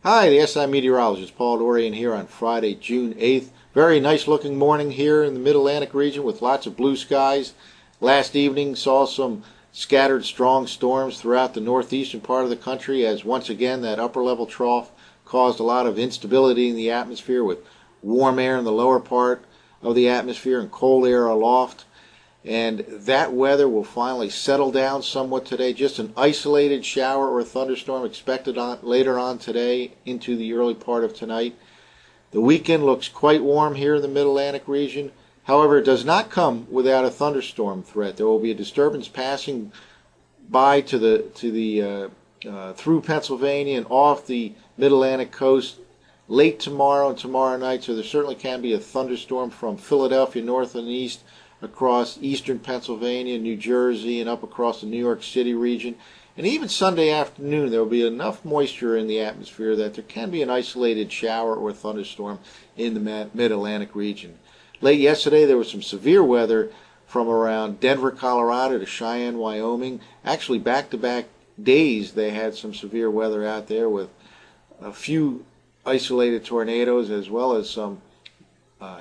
Hi, the SI meteorologist Paul Dorian here on Friday, June 8th. Very nice looking morning here in the Mid-Atlantic region with lots of blue skies. Last evening saw some scattered strong storms throughout the northeastern part of the country as once again that upper level trough caused a lot of instability in the atmosphere with warm air in the lower part of the atmosphere and cold air aloft. And that weather will finally settle down somewhat today. Just an isolated shower or thunderstorm expected later on today into the early part of tonight. The weekend looks quite warm here in the Mid-Atlantic region. However, it does not come without a thunderstorm threat. There will be a disturbance passing by through Pennsylvania and off the Mid-Atlantic coast late tomorrow and tomorrow night. So there certainly can be a thunderstorm from Philadelphia north and east across eastern Pennsylvania, New Jersey, and up across the New York City region. And even Sunday afternoon, there will be enough moisture in the atmosphere that there can be an isolated shower or thunderstorm in the Mid-Atlantic region. Late yesterday, there was some severe weather from around Denver, Colorado to Cheyenne, Wyoming. Actually, back-to-back days, they had some severe weather out there with a few isolated tornadoes as well as some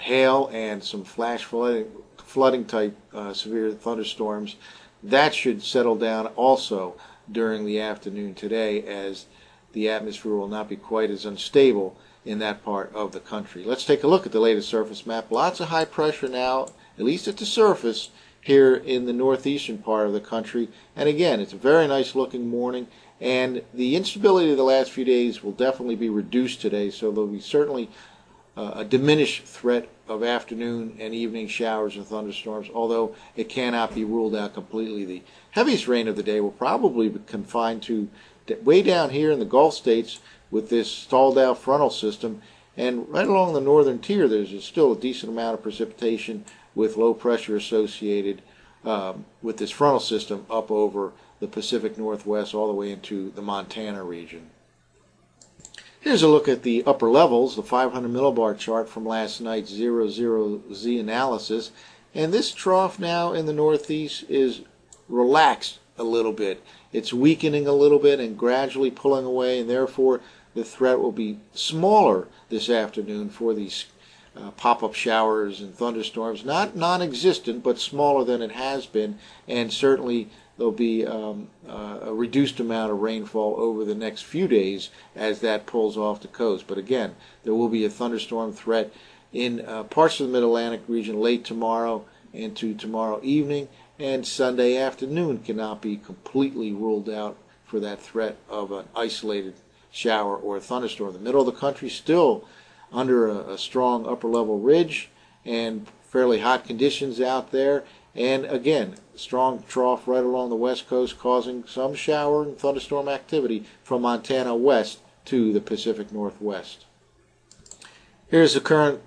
hail and some flash flooding type severe thunderstorms. That should settle down also during the afternoon today as the atmosphere will not be quite as unstable in that part of the country. Let's take a look at the latest surface map. Lots of high pressure now, at least at the surface, here in the northeastern part of the country. And again, it's a very nice looking morning, and the instability of the last few days will definitely be reduced today, so there'll be certainly a diminished threat of afternoon and evening showers and thunderstorms, although it cannot be ruled out completely. The heaviest rain of the day will probably be confined to way down here in the Gulf states with this stalled out frontal system, and right along the northern tier there's still a decent amount of precipitation with low pressure associated with this frontal system up over the Pacific Northwest all the way into the Montana region. Here's a look at the upper levels, the 500 millibar chart from last night's 00Z analysis. And this trough now in the northeast is relaxed a little bit. It's weakening a little bit and gradually pulling away, and therefore the threat will be smaller this afternoon for these pop-up showers and thunderstorms. Not non-existent, but smaller than it has been, and certainly there'll be a reduced amount of rainfall over the next few days as that pulls off the coast. But again, there will be a thunderstorm threat in parts of the Mid-Atlantic region late tomorrow into tomorrow evening, and Sunday afternoon cannot be completely ruled out for that threat of an isolated shower or a thunderstorm. The middle of the country still under a strong upper-level ridge and fairly hot conditions out there. And again, strong trough right along the west coast causing some shower and thunderstorm activity from Montana west to the Pacific Northwest. Here's the current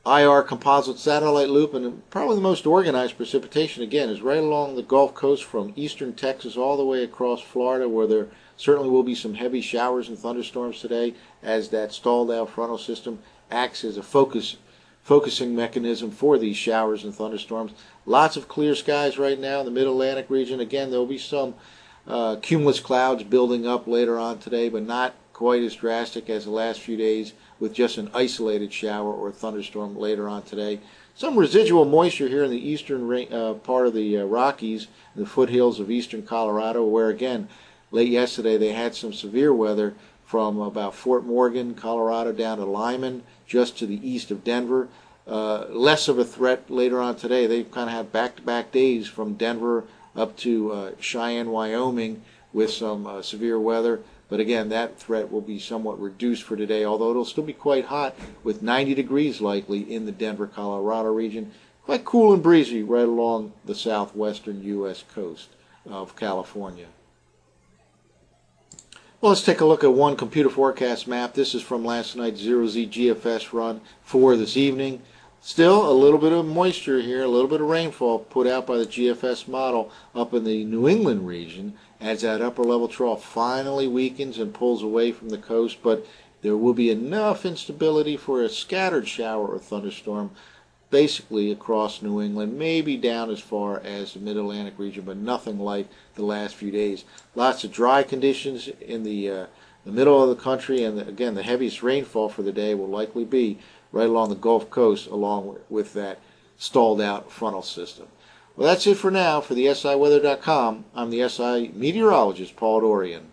IR composite satellite loop, and probably the most organized precipitation again is right along the Gulf Coast from eastern Texas all the way across Florida, where there certainly will be some heavy showers and thunderstorms today as that stalled out frontal system acts as a focusing mechanism for these showers and thunderstorms. Lots of clear skies right now in the Mid-Atlantic region. Again, there will be some cumulus clouds building up later on today, but not quite as drastic as the last few days with just an isolated shower or thunderstorm later on today. Some residual moisture here in the eastern part of the Rockies, the foothills of eastern Colorado, where again, late yesterday they had some severe weather from about Fort Morgan, Colorado, down to Lyman, just to the east of Denver. Less of a threat later on today. They kind of have back-to-back days from Denver up to Cheyenne, Wyoming, with some severe weather. But again, that threat will be somewhat reduced for today, although it'll still be quite hot with 90 degrees likely in the Denver, Colorado region. Quite cool and breezy right along the southwestern U.S. coast of California. Well, let's take a look at one computer forecast map. This is from last night's 0Z GFS run for this evening. Still a little bit of moisture here, a little bit of rainfall put out by the GFS model up in the New England region as that upper level trough finally weakens and pulls away from the coast, but there will be enough instability for a scattered shower or thunderstorm basically across New England, maybe down as far as the Mid-Atlantic region, but nothing like the last few days. Lots of dry conditions in the the middle of the country, and again, the heaviest rainfall for the day will likely be right along the Gulf Coast, along with that stalled out frontal system. Well, that's it for now. For the SIweather.com, I'm the SI meteorologist, Paul Dorian.